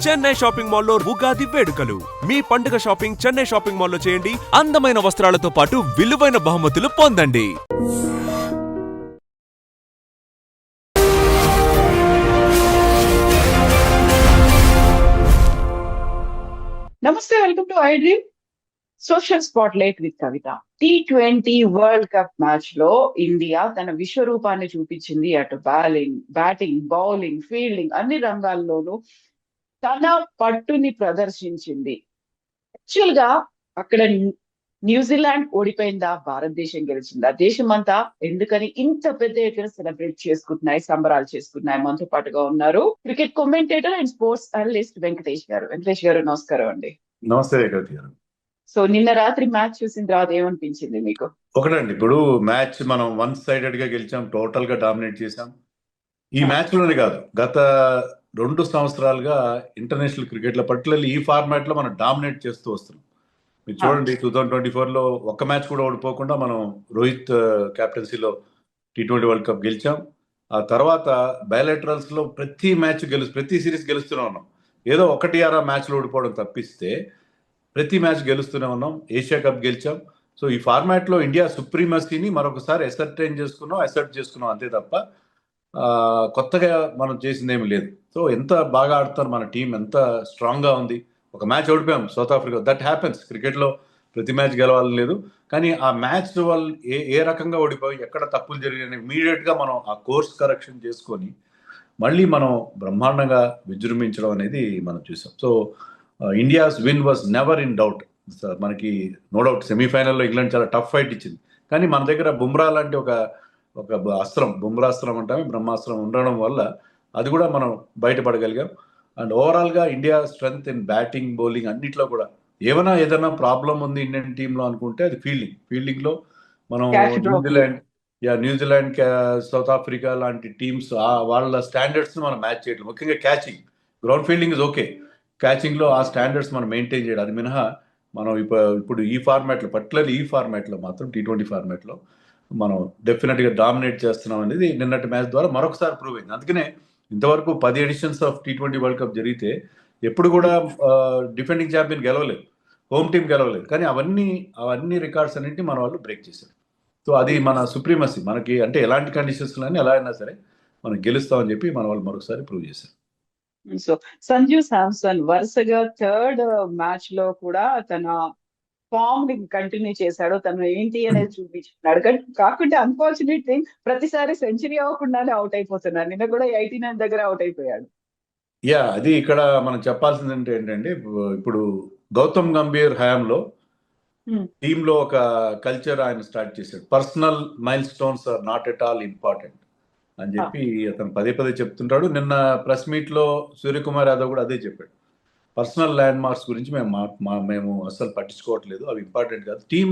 Chennai shopping మాల్లో ఉగాది వేడుకలు. మీ పండుగ షాపింగ్ చెన్నై షాపింగ్ మాల్లో చేయండి. అందమైన వస్త్రాలతో పాటు విలువైన బహుమతులు పొందండి. నమస్తే, welcome to I dream social spot light with Kavitha. T20 world cup match లో ఇండియా తన విశ్వరూపాన్ని చూపించింది. అటు బ్యాటింగ్, బౌలింగ్, ఫీల్డింగ్ అన్ని రంగాల్లోనూ తన పట్టుని ప్రదర్శించింది. యాక్చువల్ గా అక్కడ న్యూజిలాండ్ ఓడిపోయిందా, భారతదేశం గెలిచిందా? దేశం అంతా ఎందుకని ఇంత పెద్ద ఎత్తున సెలబ్రేట్ చేసుకుంటున్నాయి, సంబరాలు చేసుకుంటున్నాయి? మనతో పాటుగా ఉన్నారు cricket commentator and sports analyst Venkatesh గారు. వెంకటేష్ గారు, నమస్కారం అండి. నమస్తే రేఖవతి గారు. సో నిన్న రాత్రి మ్యాచ్ చూసిన తర్వాత ఏమనిపించింది మీకు? ఒకటండి, ఇప్పుడు మ్యాచ్ మనం వన్ సైడెడ్ గా గెలిచాం, టోటల్ గా డామినేట్ చేశాం. ఈ మ్యాచ్ లోనే కాదు, గత 2 సంవత్సరాలుగా ఇంటర్నేషనల్ క్రికెట్ లో పర్టికులర్లీ ఈ ఫార్మాట్ లో మనం డామినేట్ చేస్తూ వస్తున్నాం. మీరు చూడండి, 2024 లో ఒక్క మ్యాచ్ కూడా ఓడిపోకుండా మనం రోహిత్ కెప్టెన్సీలో T20 వరల్డ్ కప్ గెలిచాం. ఆ తర్వాత బయలాటరల్స్ లో ప్రతి సిరీస్ గెలుస్తూనే ఉన్నాం. ఏదో 1-6 మ్యాచ్లు ఓడిపోవడం తప్పిస్తే ప్రతి మ్యాచ్ గెలుస్తూనే ఉన్నాం. ఏషియా కప్ గెలిచాం. సో ఈ ఫార్మాట్ లో ఇండియా సుప్రీమసీని మరొకసారి అసర్ట్ చేసుకున్నాం అంతే తప్ప కొత్తగా మనం చేసింది ఏమి లేదు. సో ఎంత బాగా ఆడుతున్నారు మన టీం, ఎంత స్ట్రాంగ్ గా ఉంది. ఒక మ్యాచ్ ఓడిపోయాం South Africa, that happens. Cricket లో ప్రతి మ్యాచ్ గెలవాలి లేదు, కానీ ఆ మ్యాచ్ వాళ్ళు ఏ రకంగా ఓడిపోయి ఎక్కడ తప్పులు జరిగాయని ఇమీడియట్ గా మనం ఆ కోర్స్ కరెక్షన్ చేసుకొని మళ్ళీ మనం బ్రహ్మాండంగా విజృంభించడం అనేది మనం చూసాం. So India's win was never in doubt. మనకి నో డౌట్ సెమీఫైనల్లో ఇంగ్లాండ్ చాలా టఫ్ ఫైట్ ఇచ్చింది, కానీ మన దగ్గర బుమ్రా లాంటి ఒక అస్త్రం, బుమ్రాస్త్రం అంటే బ్రహ్మాస్త్రం ఉండడం వల్ల అది కూడా మనం బయటపడగలిగాం. అండ్ ఓవరాల్గా India strength in batting, bowling అన్నిట్లో కూడా ఏదైనా ప్రాబ్లం ఉంది ఇండియన్ టీంలో అనుకుంటే అది ఫీల్డింగ్లో మనం న్యూజిలాండ్, సౌత్ ఆఫ్రికా లాంటి టీమ్స్ వాళ్ళ స్టాండర్డ్స్ మనం మ్యాచ్ చేయడం. ముఖ్యంగా catching, ground fielding is okay, క్యాచింగ్లో ఆ స్టాండర్డ్స్ మనం మెయింటైన్ చేయడం. అది మినహా మనం ఇప్పుడు ఈ ఫార్మాట్లో, పర్టికులర్లీ ఈ ఫార్మాట్లో మాత్రం T20 ఫార్మాట్లో మనం డెఫినెట్గా డామినేట్ చేస్తున్నాం అనేది నిన్నటి మ్యాచ్ ద్వారా మరొకసారి ప్రూవ్ అయింది. అందుకనే ఇంతవరకు 10 editions of T20 world cup జరిగితే ఎప్పుడు కూడా డిఫెండింగ్ ఛాంపియన్ గెలవలేదు, హోమ్ టీం గెలవలేదు, కానీ అవన్నీ రికార్డ్స్ అన్నింటినీ మన వాళ్ళు బ్రేక్ చేశారు. సో అది మన సుప్రీమసీ. మనకి అంటే ఎలాంటి కండిషన్స్ ఎలా అయినా సరే మనం గెలుస్తామని చెప్పి మన వాళ్ళు మరొకసారి ప్రూవ్ చేశారు. సో సంజు శాంసన్ వరుసగా థర్డ్ మ్యాచ్ లో కూడా తన ఫామ్ ని కంటిన్యూ చేశాడు. తను ఏంటి అనేది చూపించుకున్నాడు. కాకుండా అన్ఫార్చునేట్ థింగ్, ప్రతిసారి సెంచరీ అవ్వకుండానే అవుట్ అయిపోతున్నాడు. నిన్న కూడా 89 దగ్గర అవుట్ అయిపోయాడు. అది ఇక్కడ మనం చెప్పాల్సింది ఏంటంటే, ఇప్పుడు గౌతమ్ గంభీర్ హయాంలో టీంలో ఒక కల్చర్ ఆయన స్టార్ట్ చేశాడు. Personal milestones are not at all important అని చెప్పి అతను పదే చెప్తుంటాడు. నిన్న ప్రెస్ మీట్ లో సూర్యకుమార్ యాదవ్ కూడా అదే చెప్పాడు. పర్సనల్ ల్యాండ్ మార్క్స్ గురించి మేము అస్సలు పట్టించుకోవట్లేదు, అవి ఇంపార్టెంట్ కాదు, టీం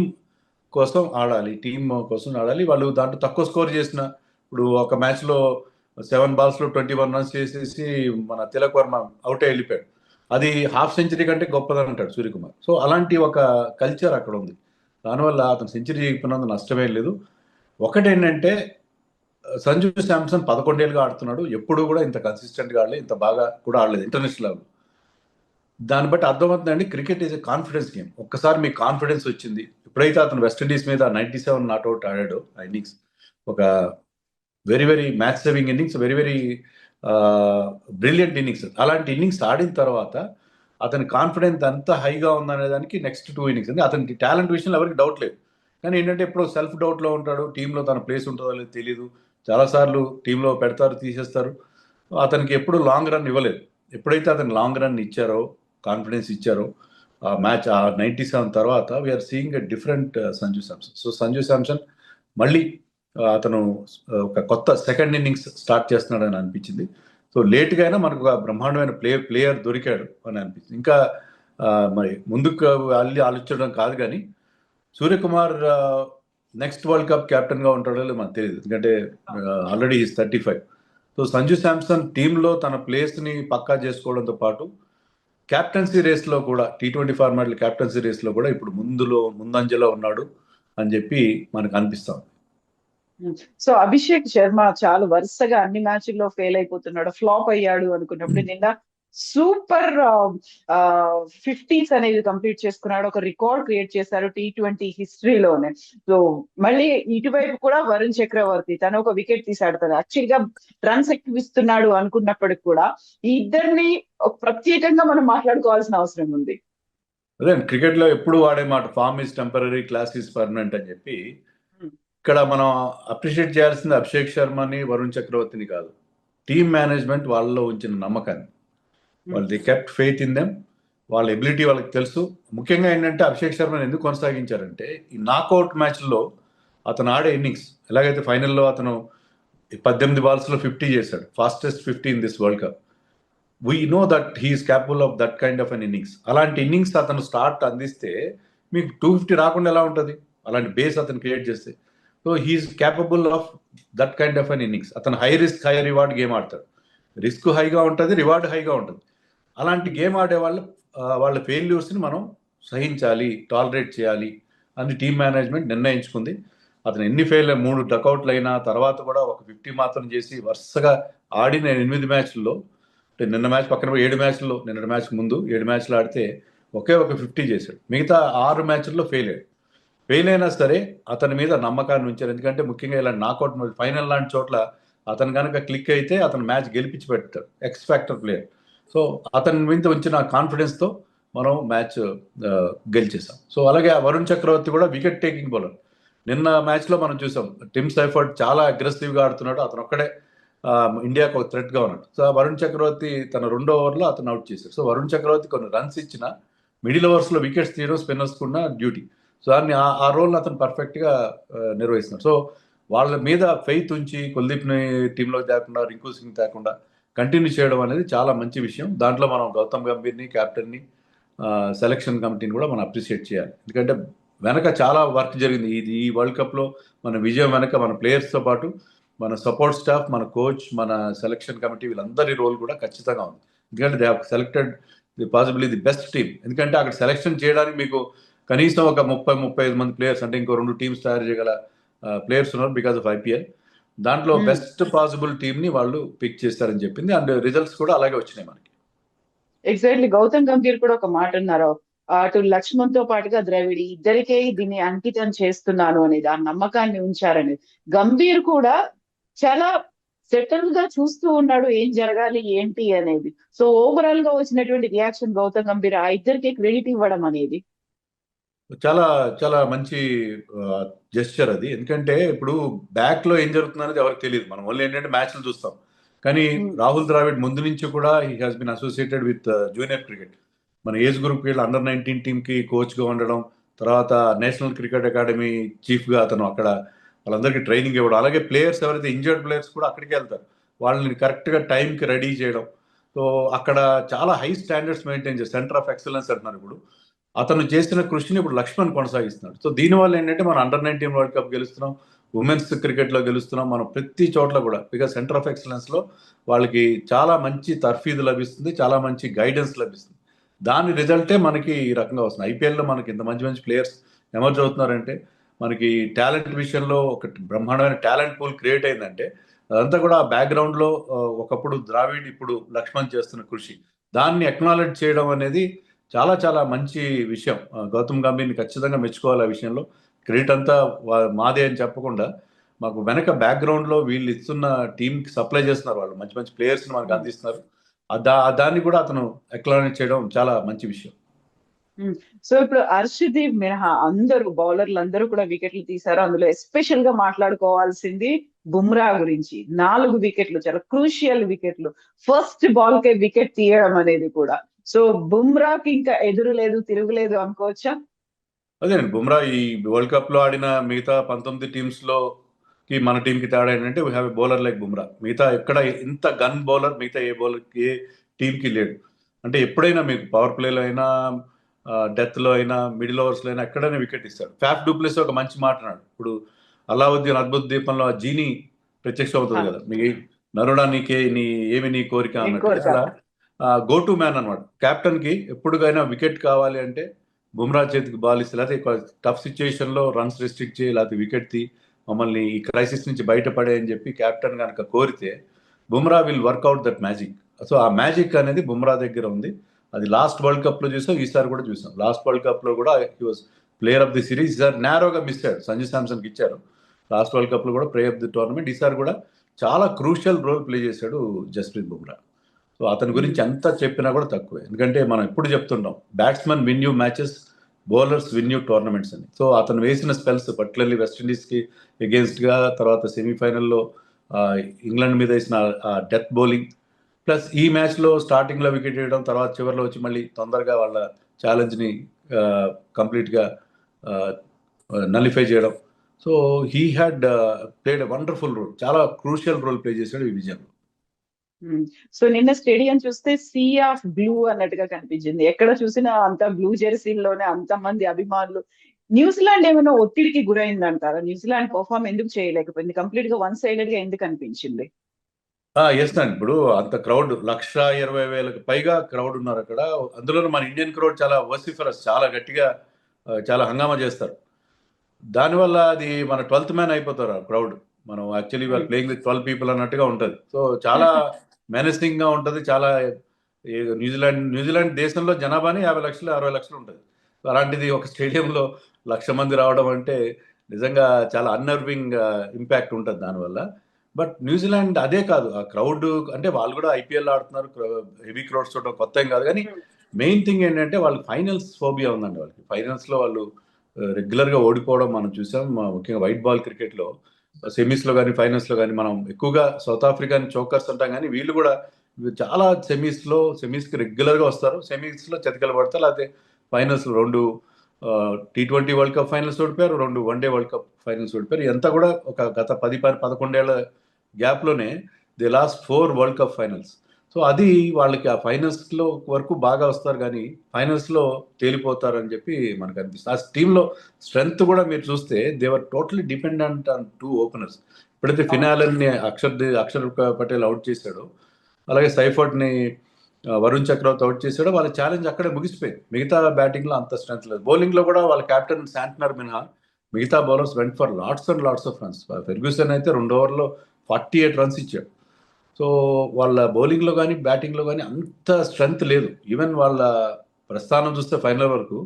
కోసం ఆడాలి. వాళ్ళు దాంట్లో తక్కువ స్కోర్ చేసిన, ఇప్పుడు ఒక మ్యాచ్లో 7 balls 21 runs చేసేసి మన తిలక్ వర్మ అవుట్ వెళ్ళిపోయాడు. అది హాఫ్ సెంచరీ కంటే గొప్పదని అంటాడు సూర్యకుమార్. సో అలాంటి ఒక కల్చర్ అక్కడ ఉంది. దానివల్ల అతను సెంచరీ చేయకపోయినందుకు నష్టమే లేదు. ఒకటేంటంటే, సంజు శాంసన్ 11 ఏళ్ళుగా ఆడుతున్నాడు, ఎప్పుడు కూడా ఇంత కన్సిస్టెంట్గా ఆడలేదు, ఇంత బాగా కూడా ఆడలేదు ఇంటర్నేషనల్ లెవెల్. దాన్ని బట్టి అర్థమవుతుందండి, cricket is a confidence game. ఒక్కసారి మీకు కాన్ఫిడెన్స్ వచ్చింది, ఎప్పుడైతే అతను వెస్టిండీస్ మీద 97 నాట్అవుట్ ఆడాడో, ఆ ఇన్నింగ్స్ ఒక very match saving innings, very brilliant innings. అలాంటి ఇన్నింగ్స్ ఆడిన తర్వాత అతని కాన్ఫిడెన్స్ ఎంత హైగా ఉందనే దానికి నెక్స్ట్ 2 innings అంటే అతనికి టాలెంట్ విషయంలో ఎవరికి డౌట్ లేదు. కానీ ఏంటంటే ఎప్పుడో సెల్ఫ్ డౌట్లో ఉంటాడు, టీంలో తన ప్లేస్ ఉంటుందో లేదో తెలియదు, చాలాసార్లు టీంలో పెడతారు, తీసేస్తారు. అతనికి ఎప్పుడు లాంగ్ రన్ ఇవ్వలేదు. ఎప్పుడైతే అతను లాంగ్ రన్ ఇచ్చారో, కాన్ఫిడెన్స్ ఇచ్చారో, ఆ మ్యాచ్ ఆ 97 తర్వాత we're seeing a different Sanju Samson. So Sanju Samson మళ్ళీ అతను ఒక కొత్త సెకండ్ ఇన్నింగ్స్ స్టార్ట్ చేస్తున్నాడని అనిపించింది. సో లేట్గా అయినా మనకు ఒక బ్రహ్మాండమైన ప్లేయర్ దొరికాడు అని అనిపించింది. ఇంకా మరి ముందుకు ఆలోచించడం కాదు, కానీ సూర్యకుమార్ నెక్స్ట్ వరల్డ్ కప్ కెప్టెన్గా ఉంటాడో లేదో మనకు తెలియదు, ఎందుకంటే already is 35. So Sanju Samson టీంలో తన ప్లేస్ని పక్కా చేసుకోవడంతో పాటు క్యాప్టెన్సీ రేస్లో కూడా, T20 ఫార్మాట్లో క్యాప్టెన్సీ రేస్లో కూడా ఇప్పుడు ముందంజలో ఉన్నాడు అని చెప్పి మనకు అనిపిస్తాం. సో అభిషేక్ శర్మ చాలా వరుసగా అన్ని మ్యాచ్ల్లో ఫెయిల్ అయిపోతున్నాడు, ఫ్లాప్ అయ్యాడు అనుకున్నప్పుడు నిన్న సూపర్ 50s అనేది కంప్లీట్ చేసుకున్నాడు. ఒక రికార్డ్ క్రియేట్ చేశారు T20 హిస్టరీలోనే. సో మళ్ళీ ఇటువైపు కూడా వరుణ్ చక్రవర్తి తను ఒక వికెట్ తీశాడు. తను యాక్చువల్ గా రన్స్ ఎక్కువ ఇస్తున్నాడు అనుకున్నప్పటికి కూడా ఈ ఇద్దరిని ప్రత్యేకంగా మనం మాట్లాడుకోవాల్సిన అవసరం ఉంది. అదే క్రికెట్ లో ఎప్పుడు వాడే మాట form is temporary, class is permanent అని చెప్పి. ఇక్కడ మనం అప్రిషియేట్ చేయాల్సింది అభిషేక్ శర్మని, వరుణ్ చక్రవర్తిని కాదు, టీమ్ మేనేజ్మెంట్ వాళ్ళలో ఉంచిన నమ్మకాన్ని. వాళ్ళు the kept faith in them. వాళ్ళ ఎబిలిటీ వాళ్ళకి తెలుసు. ముఖ్యంగా ఏంటంటే అభిషేక్ శర్మని ఎందుకు కొనసాగించారంటే ఈ నాకౌట్ మ్యాచ్లో అతను ఆడే ఇన్నింగ్స్, ఎలాగైతే ఫైనల్లో అతను 18 బాల్స్లో 50 చేశాడు, fastest 50 in this world cup. We know that he is capable of that kind of an innings. అలాంటి ఇన్నింగ్స్ అతను స్టార్ట్ అందిస్తే మీకు 250 రాకుండా ఎలా ఉంటుంది, అలాంటి బేస్ అతను క్రియేట్ చేస్తే. So he is capable of that kind of an innings. అతను high risk high reward game ఆడతాడు. రిస్క్ హైగా ఉంటుంది, రివార్డ్ హైగా ఉంటుంది. అలాంటి గేమ్ ఆడే వాళ్ళ ఫెయిల్యూర్స్ని మనం సహించాలి, టాలరేట్ చేయాలి అని టీమ్ మేనేజ్మెంట్ నిర్ణయించుకుంది. అతను ఎన్ని ఫెయిల్ 3 డకౌట్లు అయినా తర్వాత కూడా ఒక 50 మాత్రం చేసి వరుసగా ఆడిన 8 మ్యాచ్ల్లో, అంటే నిన్న మ్యాచ్ పక్కన 7 మ్యాచ్ల్లో, నిన్న మ్యాచ్ ముందు 7 మ్యాచ్లు ఆడితే ఒకే ఒక 50 చేశాడు. మిగతా 6 మ్యాచ్ల్లో ఫెయిల్ అయ్యాడు. ఫెయిల్ అయినా సరే అతని మీద నమ్మకాన్ని ఉంచారు. ఎందుకంటే ముఖ్యంగా ఇలాంటి నాకౌట్ ఫైనల్ లాంటి చోట్ల అతను కనుక క్లిక్ అయితే అతను మ్యాచ్ గెలిపించి పెడతాడు, ఎక్స్ ఫ్యాక్టర్ ప్లేయర్. సో అతని మీద ఉంచిన కాన్ఫిడెన్స్తో మనం మ్యాచ్ గెలిచేసాం. సో అలాగే వరుణ్ చక్రవర్తి కూడా వికెట్ టేకింగ్ బౌలర్. నిన్న మ్యాచ్లో మనం చూసాం టిమ్ సైఫర్డ్ చాలా అగ్రెసివ్గా ఆడుతున్నాడు, అతను ఒక్కడే ఇండియాకు ఒక థ్రెట్గా ఉన్నాడు. సో వరుణ్ చక్రవర్తి తన 2వ ఓవర్లో అతను అవుట్ చేశారు. సో వరుణ్ చక్రవర్తి కొన్ని రన్స్ ఇచ్చిన మిడిల్ ఓవర్స్లో వికెట్స్ తీయడం స్పిన్నర్స్ కూడా డ్యూటీ. సో దాన్ని ఆ రోల్ని అతను పర్ఫెక్ట్గా నిర్వహిస్తున్నాడు. సో వాళ్ళ మీద ఫెయిత్ ఉంచి కుల్దీప్ని టీంలో తేకుండా, రింకు సింగ్ తేకుండా కంటిన్యూ చేయడం అనేది చాలా మంచి విషయం. దాంట్లో మనం గౌతమ్ గంభీర్ని, క్యాప్టెన్ని, సెలక్షన్ కమిటీని కూడా మనం అప్రిషియేట్ చేయాలి. ఎందుకంటే వెనక చాలా వర్క్ జరిగింది. ఈ వరల్డ్ కప్లో మన విజయం వెనక మన ప్లేయర్స్తో పాటు మన సపోర్ట్ స్టాఫ్, మన కోచ్, మన సెలక్షన్ కమిటీ వీళ్ళందరి రోల్ కూడా ఖచ్చితంగా ఉంది. ఎందుకంటే they have selected possibly the best team. ఎందుకంటే అక్కడ సెలక్షన్ చేయడానికి మీకు కనీసం ఒక 30-35 మంది ప్లేయర్స్, అంటే ఇంకో 2 టీమ్స్ తయారు చేయగల ప్లేయర్స్ ఉన్నారు బికాస్ ఆఫ్ IPL. దాంట్లో బెస్ట్ పాసిబుల్ టీమ్ని వాళ్ళు పిక్ చేస్తారని చెప్పింది. అండ్ రిజల్ట్స్ కూడా అలాగే వచ్చినాయి మనకి. ఎగ్జాక్ట్లీ. గౌతమ్ గంభీర్ కూడా ఒక మాట అన్నారు, అటు లక్ష్మణ్ తో పాటుగా ద్రవిడ్ ఇద్దరికే దీన్ని అంకితం చేస్తున్నాను అనేది, ఆ నమ్మకాన్ని ఉంచారనేది. గంభీర్ కూడా చాలా సెటిల్ గా చూస్తూ ఉన్నాడు ఏం జరగాలి ఏంటి అనేది. సో ఓవరాల్ గా వచ్చినటువంటి రియాక్షన్ గౌతమ్ గంభీర్ ఆ ఇద్దరికి క్రెడిట్ ఇవ్వడం అనేది చాలా చాలా మంచి జెస్చర్ అది. ఎందుకంటే ఇప్పుడు బ్యాక్ లో ఏం జరుగుతుంది అనేది ఎవరికి తెలియదు. మనం ఓన్లీ ఏంటంటే మ్యాచ్లు చూస్తాం. కానీ రాహుల్ ద్రావిడ్ ముందు నుంచి కూడా he has been associated with junior cricket. మన ఏజ్ గ్రూప్ వీళ్ళు అండర్-19 టీంకి కోచ్గా ఉండడం, తర్వాత నేషనల్ క్రికెట్ అకాడమీ చీఫ్గా అతను అక్కడ వాళ్ళందరికీ ట్రైనింగ్ ఇవ్వడం. అలాగే ప్లేయర్స్ ఎవరైతే ఇంజర్డ్ ప్లేయర్స్ కూడా అక్కడికి వెళ్తారు, వాళ్ళని కరెక్ట్గా టైంకి రెడీ చేయడం. సో అక్కడ చాలా హై స్టాండర్డ్స్ మెయింటైన్ చేస్తారు. సెంటర్ ఆఫ్ ఎక్సలెన్స్ అంటున్నారు. ఇప్పుడు అతను చేసిన కృషిని ఇప్పుడు లక్ష్మణ్ కొనసాగిస్తున్నాడు. సో దీనివల్ల ఏంటంటే మనం అండర్-19 వరల్డ్ కప్ గెలుస్తున్నాం, ఉమెన్స్ క్రికెట్లో గెలుస్తున్నాం, మనం ప్రతి చోట్ల కూడా బికాస్ సెంటర్ ఆఫ్ ఎక్సలెన్స్లో వాళ్ళకి చాలా మంచి తర్ఫీదు లభిస్తుంది, చాలా మంచి గైడెన్స్ లభిస్తుంది. దాని రిజల్టే మనకి ఈ రకంగా వస్తుంది. ఐపీఎల్లో మనకి ఇంత మంచి మంచి ప్లేయర్స్ ఎమర్జ్ అవుతున్నారంటే మనకి టాలెంట్ విషయంలో ఒక బ్రహ్మాండమైన టాలెంట్ పూల్ క్రియేట్ అయిందంటే అదంతా కూడా బ్యాక్గ్రౌండ్లో ఒకప్పుడు ద్రావిడ్, ఇప్పుడు లక్ష్మణ్ చేస్తున్న కృషి, దాన్ని అక్నాలెడ్జ్ చేయడం అనేది చాలా చాలా మంచి విషయం. గౌతమ్ గంభీర్ని ఖచ్చితంగా మెచ్చుకోవాలి. ఆ విషయంలో క్రెడిట్ అంతా మాదే అని చెప్పకుండా మాకు వెనక బ్యాక్గ్రౌండ్లో వీళ్ళు ఇస్తున్న టీంకి సప్లై చేస్తున్నారు, వాళ్ళు మంచి మంచి ప్లేయర్స్ని మనకు అందిస్తున్నారు. దాన్ని కూడా అతను అక్నాలెడ్జ్ చేయడం చాలా మంచి విషయం. సో ఇప్పుడు హర్షదీప్ మినహా అందరూ బౌలర్లు అందరూ కూడా వికెట్లు తీశారు. అందులో ఎస్పెషల్ గా మాట్లాడుకోవాల్సింది బుమ్రా గురించి. 4 వికెట్లు, చాలా క్రూషియల్ వికెట్లు, ఫస్ట్ బాల్ కే వికెట్ తీయడం అనేది కూడా. సో బుమ్రాకి ఇంకా ఎదురు లేదు, తిరుగులేదు అనుకోవచ్చా? అదేనండి, బుమ్రా ఈ వరల్డ్ కప్ లో ఆడిన మిగతా 19 టీమ్స్ లో మన టీం కి తేడా ఏంటంటే we have a bowler like Bumrah. మిగతా ఎక్కడ ఇంత గన్ బౌలర్ మిగతా ఏ టీం కి లేడు. అంటే ఎప్పుడైనా మీకు పవర్ ప్లేలో అయినా, డెత్ లో అయినా, మిడిల్ ఓవర్స్ లో అయినా ఎక్కడైనా వికెట్ ఇస్తాడు. ఫ్యాఫ్ డూప్లెస్ ఒక మంచి మాట అన్నాడు. ఇప్పుడు అలావుద్దీన్ అద్భుత దీపంలో ఆ జీని ప్రత్యక్షం అవుతుంది కదా, మీ నరుడా నీకే ఏమి నీ కోరిక అన్నట్టు. అలా గో టు మ్యాన్ అనమాట. కెప్టెన్ కి ఎప్పుడుకైనా వికెట్ కావాలి అంటే బుమ్రా చేతికి బాల్ ఇస్తే, లేకపోతే టఫ్ సిచ్యుయేషన్ లో రన్స్ రెస్ట్రిక్ట్ చేయి, లేకపోతే వికెట్ తీ, మమ్మల్ని ఈ క్రైసిస్ నుంచి బయటపడే అని చెప్పి కెప్టెన్ కనుక కోరితే Bumrah will work out that magic. So ఆ మ్యాజిక్ అనేది బుమ్రా దగ్గర ఉంది. అది లాస్ట్ వరల్డ్ కప్ లో చూసాం, ఈసారి కూడా చూసాం. లాస్ట్ వరల్డ్ కప్ లో కూడా he was player of the series. ఈసారి నేరోగా మిస్ అయ్యాడు, సంజు శాంసన్ కి ఇచ్చారు. లాస్ట్ వరల్డ్ కప్ లో కూడా ప్లేయర్ ఆఫ్ ది టోర్నమెంట్. ఈసారి కూడా చాలా క్రూషియల్ రోల్ ప్లే చేశాడు జస్ప్రీత్ బుమ్రా. సో అతని గురించి ఎంత చెప్పినా కూడా తక్కువే. ఎందుకంటే మనం ఎప్పుడు చెప్తుంటాం, batsmen win you matches, bowlers win you tournaments అని. సో అతను వేసిన స్పెల్స్ పర్టికులర్లీ వెస్టిండీస్ కి అగేన్స్ట్ గా, తర్వాత సెమీఫైనల్లో ఇంగ్లాండ్ మీద వేసిన డెత్ బౌలింగ్, ప్లస్ ఈ మ్యాచ్ లో స్టార్టింగ్ లో వికెట్ వేయడం, తర్వాత చివరిలో వచ్చి మళ్ళీ తొందరగా వాళ్ళ ఛాలెంజ్ ని కంప్లీట్ గా నలిఫై చేయడం. So he had played a wonderful role, చాలా క్రూషియల్ రోల్ ప్లే చేశాడు ఈ విజయంలో. సో నిన్న స్టేడియం చూస్తే సీ ఆఫ్ బ్లూ అన్నట్టుగా కనిపించింది. ఎక్కడ చూసినా అంత బ్లూ జెర్సీల్లోనే అంత మంది అభిమానులు. న్యూజిలాండ్ ఏమైనా ఒత్తిడికి గురైందంటారా? న్యూజిలాండ్ పర్ఫార్మ్ ఎందుకు చేయలేకపోయింది? కంప్లీట్ గా వన్ సైడెడ్ గా ఎందుకు అనిపించింది? ఎస్ అండి, ఇప్పుడు అంత క్రౌడ్ 1,20,000కు పైగా క్రౌడ్ ఉన్నారు అక్కడ. అందులో మన ఇండియన్ క్రౌడ్ చాలా వర్సిఫరస్, చాలా గట్టిగా చాలా హంగామా చేస్తారు. దానివల్ల అది మన 12th మ్యాన్ అయిపోతారు ఆ క్రౌడ్. మనం యాక్చువల్లీ వాళ్ళు ప్లేయింగ్ విత్ 12 పీపుల్ అన్నట్టుగా ఉంటుంది. సో చాలా మెనసింగ్ గా ఉంటుంది. చాలా న్యూజిలాండ్ దేశంలో జనాభాని 50 లక్షలు 60 లక్షలు ఉంటుంది. అలాంటిది ఒక స్టేడియంలో 1,00,000 మంది రావడం అంటే నిజంగా చాలా అన్నర్వింగ్ ఇంపాక్ట్ ఉంటుంది దానివల్ల. బట్ న్యూజిలాండ్ అదే కాదు, ఆ క్రౌడ్ అంటే వాళ్ళు కూడా ఐపీఎల్ ఆడుతున్నారు, హెవీ క్రౌడ్స్ చూడడం కొత్త ఏం కాదు. కానీ మెయిన్ థింగ్ ఏంటంటే వాళ్ళకి ఫైనల్స్ ఫోబియా ఉందండి. వాళ్ళకి ఫైనల్స్ లో వాళ్ళు రెగ్యులర్ గా ఓడిపోవడం మనం చూసాం. ముఖ్యంగా వైట్ బాల్ క్రికెట్ లో సెమీస్ లో కానీ ఫైనల్స్ లో కానీ మనం ఎక్కువగా సౌత్ ఆఫ్రికాని చోకర్స్ అంటాం, కానీ వీళ్ళు కూడా చాలా సెమీస్ కి రెగ్యులర్ గా వస్తారు. సెమీస్ లో చతికిల పడతారు. లేకపోతే finals 2 T20 world cup finals ఓడిపోయారు, 2 వన్డే వరల్డ్ కప్ ఫైనల్స్ ఓడిపోయారు. ఎంత కూడా ఒక గత 10-11 ఏళ్ల గ్యాప్ లోనే they last 4 world cup finals. So అది వాళ్ళకి ఆ ఫైనల్స్ లో వరకు బాగా వస్తారు, కానీ ఫైనల్స్ లో తేలిపోతారు అని చెప్పి మనకు అనిపిస్తుంది. ఆ టీంలో స్ట్రెంగ్త్ కూడా మీరు చూస్తే దేవర్ టోటలీ డిపెండెంట్ ఆన్ 2 ఓపెనర్స్. ఎప్పుడైతే ఫినాలని అక్షర్ పటేల్ అవుట్ చేశాడో, అలాగే సైఫర్డ్ ని వరుణ్ చక్రవర్తి అవుట్ చేశాడో, వాళ్ళ ఛాలెంజ్ అక్కడే ముగిసిపోయింది. మిగతా బ్యాటింగ్ లో అంత స్ట్రెంత్ లేదు. బౌలింగ్ లో కూడా వాళ్ళ కెప్టెన్ శాంట్నర్ మినహా మిగతా bowlers went for lots and lots of runs. Ferguson అయితే 2 ఓవర్లో 48 రన్స్ ఇచ్చాడు. సో వాళ్ళ బౌలింగ్ లో కానీ బ్యాటింగ్ లో కానీ అంత స్ట్రెంగ్త్ లేదు. ఈవెన్ వాళ్ళ ప్రస్థానం చూస్తే ఫైనల్ వరకు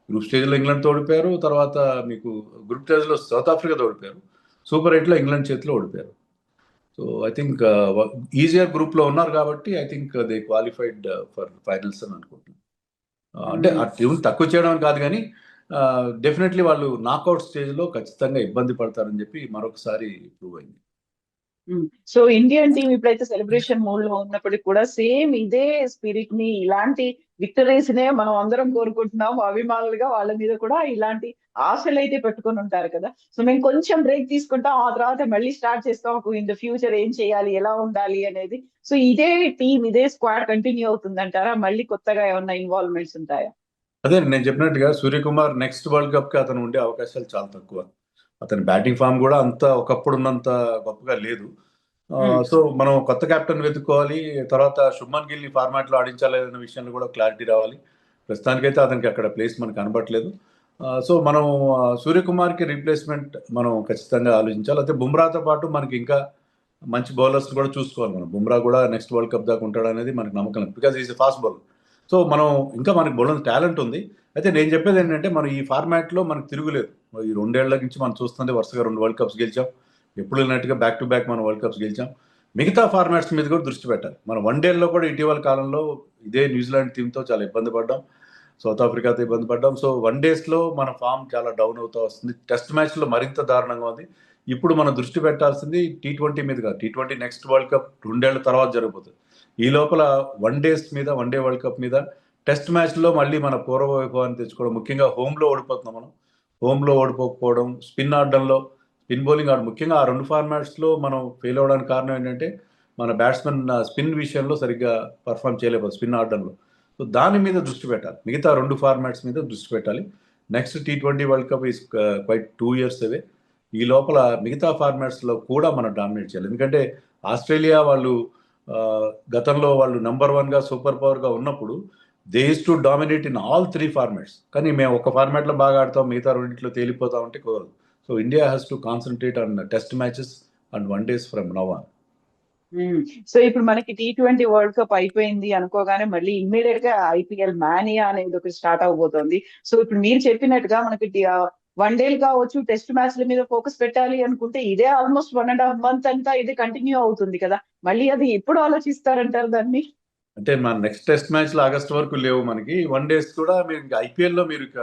గ్రూప్ స్టేజ్ లో ఇంగ్లాండ్ ఓడిపోయారు, తర్వాత మీకు గ్రూప్ స్టేజ్ లో సౌత్ ఆఫ్రికా ఓడిపోయారు, సూపర్ 8 లో ఇంగ్లాండ్ చేతిలో ఓడిపోయారు. So I think easier group లో ఉన్నారు కాబట్టి I think they qualified for finals అని అనుకుంటున్నాను. అంటే ఆ టీం తక్కువ చేయడం కాదు, కానీ డెఫినెట్లీ వాళ్ళు నాకౌట్ స్టేజ్ లో ఖచ్చితంగా ఇబ్బంది పడతారని చెప్పి మరొకసారి ప్రూవ్ అయింది. సో ఇండియన్ టీం ఇప్పుడైతే సెలబ్రేషన్ మూడ్ లో ఉన్నప్పటికీ కూడా సేమ్ ఇదే స్పిరిట్ ని, ఇలాంటి విక్టరీస్ నే మనం అందరం కోరుకుంటున్నాం. అభిమానులుగా వాళ్ళ మీద కూడా ఇలాంటి ఆశలు అయితే పెట్టుకొని ఉంటారు కదా. సో మేము కొంచెం బ్రేక్ తీసుకుంటాం, ఆ తర్వాత మళ్ళీ స్టార్ట్ చేస్తాం ఇన్ ద ఫ్యూచర్ ఏం చేయాలి, ఎలా ఉండాలి అనేది. సో ఇదే టీం, ఇదే స్క్వాడ్ కంటిన్యూ అవుతుందంటారా? మళ్ళీ కొత్తగా ఏమన్నా ఇన్వాల్వ్మెంట్స్ ఉంటాయా? అదే నేను చెప్పినట్టుగా సూర్యకుమార్ నెక్స్ట్ వరల్డ్ కప్ కి అతను ఉండే అవకాశాలు చాలా తక్కువ. అతని బ్యాటింగ్ ఫామ్ కూడా అంత ఒకప్పుడు ఉన్నంత గొప్పగా లేదు. సో మనం కొత్త కెప్టెన్ వెతుక్కోవాలి. తర్వాత శుభ్మన్ గిల్ ని ఫార్మాట్ లో ఆడించాలి అనే విషయంలో కూడా క్లారిటీ రావాలి. ప్రస్తుతానికైతే అతనికి అక్కడ ప్లేస్ మనకు కనబడట్లేదు. సో మనం సూర్యకుమార్ కి రీప్లేస్మెంట్ మనం ఖచ్చితంగా ఆలోచించాలి. అయితే బుమ్రాతో పాటు మనకి ఇంకా మంచి బౌలర్స్ కూడా చూసుకోవాలి. మనం బుమ్రా కూడా నెక్స్ట్ వరల్డ్ కప్ దాకా ఉంటాడు అనేది మనకు నమ్మకం లేదు, because is fast bowler. So మనం ఇంకా మనకి బౌలర్ టాలెంట్ ఉంది. అయితే నేను చెప్పేది ఏంటంటే మనం ఈ ఫార్మాట్ లో మనకు తిరుగులేదు. ఈ 2 ఏళ్ల నుంచి మనం చూస్తుంది వరుసగా 2 వరల్డ్ కప్స్ గెలిచాం. ఎప్పుడు వెళ్ళినట్టుగా బ్యాక్ టు బ్యాక్ మనం వరల్డ్ కప్స్ గెలిచాం. మిగతా ఫార్మాట్స్ మీద కూడా దృష్టి పెట్టాలి. మనం వన్డేల్లో కూడా ఇటీవల కాలంలో ఇదే న్యూజిలాండ్ టీంతో చాలా ఇబ్బంది పడ్డాం, సౌత్ ఆఫ్రికాతో ఇబ్బంది పడ్డాం. సో వన్ డేస్లో మన ఫామ్ చాలా డౌన్ అవుతూ వస్తుంది. టెస్ట్ మ్యాచ్లో మరింత దారుణంగా ఉంది. ఇప్పుడు మనం దృష్టి పెట్టాల్సింది T20 మీద కాదు. T20 నెక్స్ట్ వరల్డ్ కప్ 2 ఏళ్ల తర్వాత జరగబోతుంది. ఈ లోపల వన్ డే వరల్డ్ కప్ మీద టెస్ట్ మ్యాచ్లో మళ్ళీ మన పూర్వ వైభవాన్ని తెచ్చుకోవడం, ముఖ్యంగా హోమ్లో ఓడిపోతున్నాం మనం. హోమ్లో ఓడిపోకపోవడం, స్పిన్ ఆడడంలో, స్పిన్ బౌలింగ్ ఆడ, ముఖ్యంగా ఆ 2 ఫార్మాట్స్లో మనం ఫెయిల్ అవ్వడానికి కారణం ఏంటంటే మన బ్యాట్స్మెన్ స్పిన్ విషయంలో సరిగ్గా పర్ఫామ్ చేయలేకపోతే స్పిన్ ఆడడంలో. సో దాని మీద దృష్టి పెట్టాలి. మిగతా 2 ఫార్మాట్స్ మీద దృష్టి పెట్టాలి. Next T20 world cup is quite 2 years అవే. ఈ లోపల మిగతా ఫార్మాట్స్లో కూడా మనం డామినేట్ చేయాలి. ఎందుకంటే ఆస్ట్రేలియా వాళ్ళు గతంలో వాళ్ళు నెంబర్ 1గా సూపర్ పవర్గా ఉన్నప్పుడు they use to dominate in all 3 formats. కానీ మేము ఒక ఫార్మాట్లో బాగా ఆడతాం, మిగతా 2 తేలిపోతాం అంటే కుదరదు. So India has to concentrate on test matches and one days from now on. So ఇప్పుడు మనకి T20 వరల్డ్ కప్ అయిపోయింది అనుకోగానే మళ్ళీ ఇమ్మీడియట్ గా IPL మానియా అనేది ఒకటి స్టార్ట్ అవబోతోంది. సో ఇప్పుడు మీరు చెప్పినట్టుగా మనకి వన్ డేలు కావచ్చు, టెస్ట్ మ్యాచ్ల మీద ఫోకస్ పెట్టాలి అనుకుంటే ఇదే ఆల్మోస్ట్ 1.5 month అంతా ఇది కంటిన్యూ అవుతుంది కదా. మళ్ళీ అది ఎప్పుడు ఆలోచిస్తారంటారు దాన్ని? అంటే మన నెక్స్ట్ టెస్ట్ మ్యాచ్లు ఆగస్ట్ వరకు లేవు మనకి. వన్ డేస్ కూడా మీరు ఇంకా ఐపీఎల్లో మీరు ఇక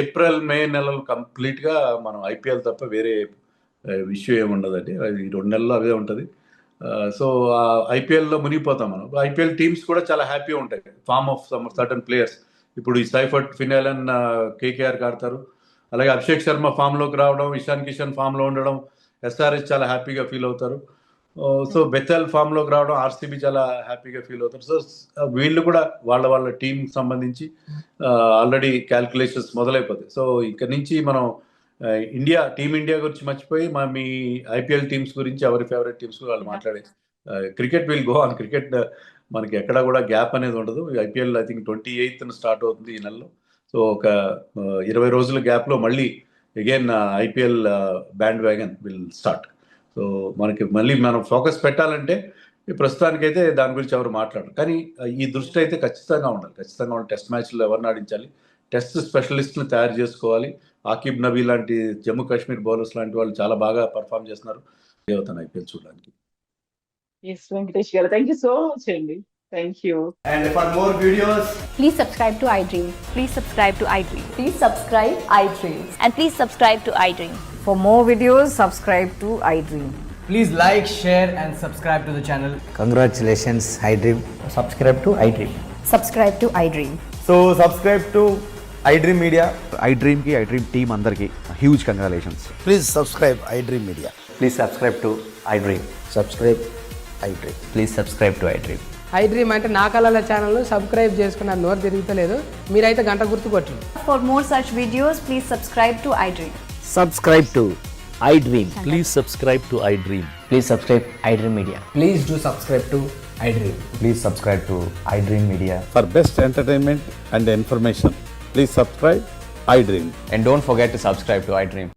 ఏప్రిల్ మే నెలలు కంప్లీట్గా మనం ఐపీఎల్ తప్ప వేరే ఇష్యూ ఏమి ఉండదండి. అది 2 నెలలు అవే ఉంటుంది. సో ఐపీఎల్లో మునిగిపోతాం మనం. ఐపీఎల్ టీమ్స్ కూడా చాలా హ్యాపీగా ఉంటాయి, form of some certain players. ఇప్పుడు ఈ సైఫర్ట్ ఫినాలన్ కేకేఆర్కి ఆడతారు. అలాగే అభిషేక్ శర్మ ఫామ్లోకి రావడం, ఇషాన్ కిషన్ ఫామ్లో ఉండడం, SRH చాలా హ్యాపీగా ఫీల్ అవుతారు. సో బెతల్ ఫామ్లోకి రావడం, ఆర్సీబీ చాలా హ్యాపీగా ఫీల్ అవుతారు. సో వీళ్ళు కూడా వాళ్ళ టీం సంబంధించి ఆల్రెడీ క్యాల్కులేషన్స్ మొదలైపోతాయి. సో ఇక్కడ నుంచి మనం టీమిండియా గురించి మర్చిపోయి మీ ఐపీఎల్ టీమ్స్ గురించి, ఎవరి ఫేవరెట్ టీమ్స్ వాళ్ళు మాట్లాడే cricket will go on. Cricket మనకి ఎక్కడా కూడా గ్యాప్ అనేది ఉండదు. IPL I think 28th start అవుతుంది ఈ నెలలో. సో ఒక 20 రోజుల గ్యాప్లో మళ్ళీ again IPL band wagon will start. So మనకి మళ్ళీ మనం ఫోకస్ పెట్టాలంటే ప్రస్తుతానికైతే దాని గురించి ఎవరు మాట్లాడరు. కానీ ఈ దృష్టి అయితే ఖచ్చితంగా ఉండాలి. టెస్ట్ మ్యాచ్లో ఎవరిని ఆడించాలి, టెస్ట్ స్పెషలిస్ట్ని తయారు చేసుకోవాలి. ఆకిబ్ నబీ లాంటి జమ్మూ కాశ్మీర్ బౌలర్స్ లాంటి వాళ్ళు చాలా బాగా పర్ఫామ్ చేస్తున్నారు. అవుతాను ఐపీఎల్ చూడడానికి. ఎస్ వెంకటేష్ గారు, థ్యాంక్ యూ సో మచ్ అండి. Thank you. And for more videos, Please subscribe to iDream. Please subscribe to iDream. Please subscribe iDream. And please subscribe to iDream. For more videos, subscribe to iDream. please like, share and subscribe to the channel. Congratulations, iDream. Subscribe to iDream. Subscribe to iDream. So subscribe to iDream Media. iDream team అందరికి huge congratulations. Please subscribe iDream Media. Please subscribe to iDream. Subscribe iDream. Please subscribe to iDream. iDream అంటే నా కళల channel subscribe చేసుకున్న నోరు తిరుగుతలేదు, మీరైతే గంట గుర్తు కొట్టండి. For more such videos, please subscribe to iDream. Subscribe to iDream. Please subscribe to iDream. Please subscribe iDream Media. Please do subscribe to iDream. Please subscribe to iDream Media. For best entertainment and information, please subscribe iDream. And don't forget to subscribe to iDream.